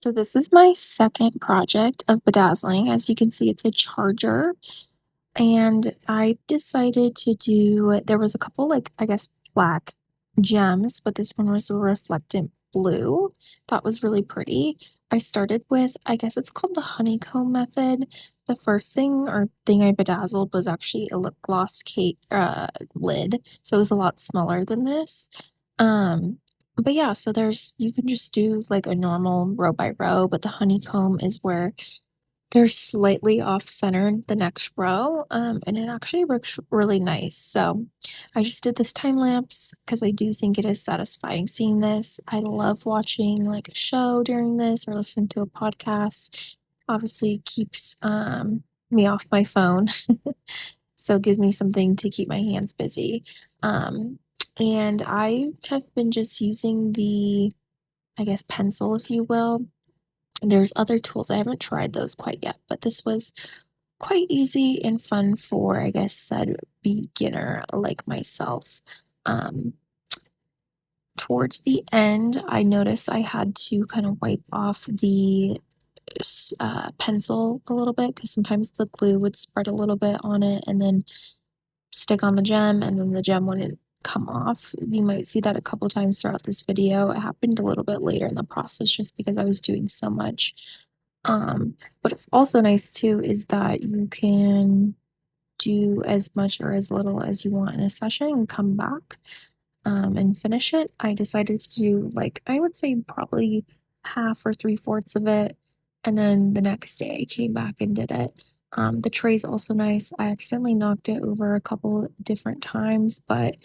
So this is my second project of bedazzling. As you can see, it's a charger. And I decided to do, there was a couple like, I guess, black gems, but this one was a reflectant blue. Thought was really pretty. I started with, I guess it's called the honeycomb method. The first thing I bedazzled was actually a lip gloss cake lid. So it was a lot smaller than this. Um, but yeah, so you can just do like a normal row by row, but the honeycomb is where they're slightly off-centered the next row, and it actually works really nice. So I just did this time lapse because I do think it is satisfying seeing this. I love watching like a show during this or listening to a podcast. Obviously, it keeps me off my phone, so it gives me something to keep my hands busy. And I have been just using the, I guess, pencil, if you will. There's other tools. I haven't tried those quite yet, but this was quite easy and fun for, I guess, said beginner like myself. Um, Towards the end, I noticed I had to kind of wipe off the pencil a little bit because sometimes the glue would spread a little bit on it and then stick on the gem, and then the gem wouldn't come off. You might see that a couple times throughout this video. It happened a little bit later in the process just because I was doing so much. But it's also nice too is that you can do as much or as little as you want in a session and come back and finish it. I decided to do like, I would say probably half or three-fourths of it. And then the next day I came back and did it. The tray's also nice. I accidentally knocked it over a couple different times, but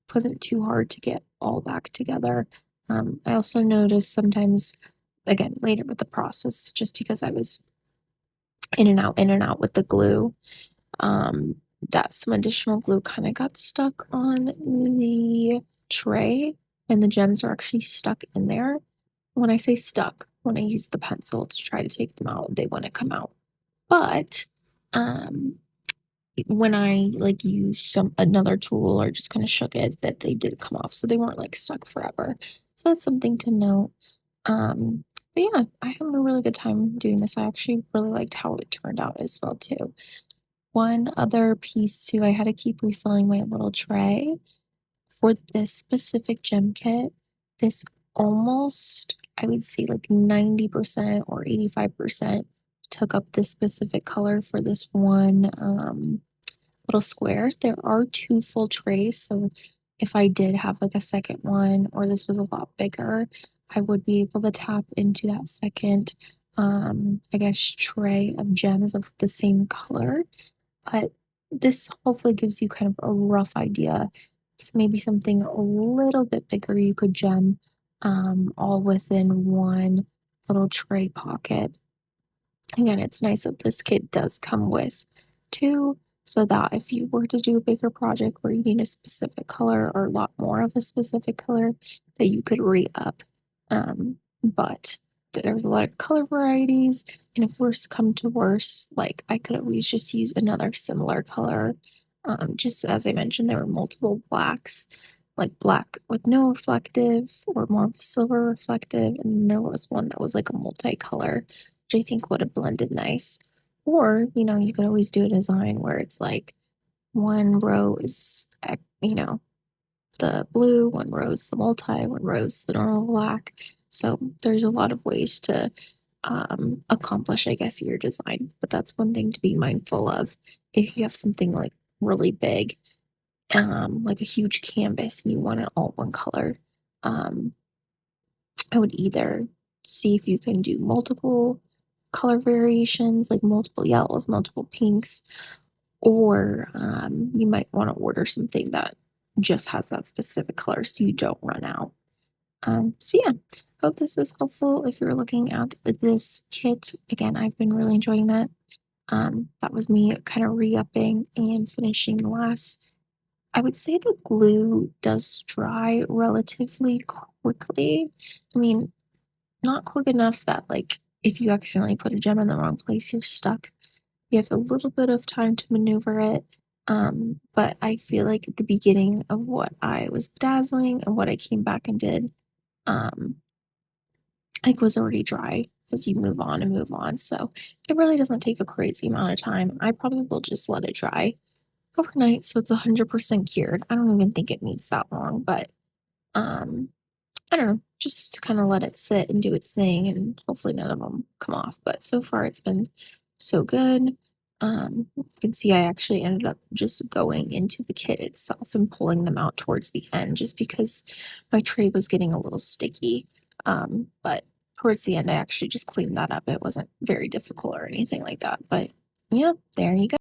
it wasn't too hard to get all back together. I also noticed sometimes, again, later with the process, just because I was in and out with the glue, um, that some additional glue kind of got stuck on the tray, and the gems are actually stuck in there. When I say stuck, when I use the pencil to try to take them out, they want to come out. But um, when I like used another tool or just kind of shook it, that they did come off, so they weren't like stuck forever. So that's something to note. Um, but yeah, I had a really good time doing this. I actually really liked how it turned out as well too. One other piece too, I had to keep refilling my little tray. For this specific gem kit, this almost, I would say like 90% or 85% took up this specific color for this one little square. There are two full trays, so if I did have like a second one or this was a lot bigger, I would be able to tap into that second, I guess, tray of gems of the same color. But this hopefully gives you kind of a rough idea. It's maybe something a little bit bigger you could gem, all within one little tray pocket. Again, it's nice that this kit does come with two, so that if you were to do a bigger project where you need a specific color or a lot more of a specific color, that you could re-up. But there's a lot of color varieties, and if worse come to worse, like I could always just use another similar color. Just as I mentioned, there were multiple blacks, like black with no reflective or more of a silver reflective, and then there was one that was like a multicolor, which I think would have blended nice. Or, you could always do a design where it's like one row is, the blue, one row is the multi, one row is the normal black. So there's a lot of ways to accomplish, I guess, your design. But that's one thing to be mindful of if you have something like really big, like a huge canvas and you want it all one color. I would either see if you can do multiple color variations, like multiple yellows, multiple pinks, or you might want to order something that just has that specific color so you don't run out. So yeah, hope this is helpful if you're looking at this kit. Again, I've been really enjoying that. That was me kind of re-upping and finishing the last. I would say the glue does dry relatively quickly. I mean, not quick enough that like if you accidentally put a gem in the wrong place, you're stuck. You have a little bit of time to maneuver it. But I feel like at the beginning of what I was bedazzling and what I came back and did, like was already dry. as you move on and move on. So it really doesn't take a crazy amount of time. I probably will just let it dry overnight so it's 100% cured. I don't even think it needs that long, but um I don't know, just to kind of let it sit and do its thing, and hopefully none of them come off. But so far, it's been so good. You can see I actually ended up just going into the kit itself and pulling them out towards the end just because my tray was getting a little sticky. But towards the end, I actually just cleaned that up. It wasn't very difficult or anything like that. But yeah, there you go.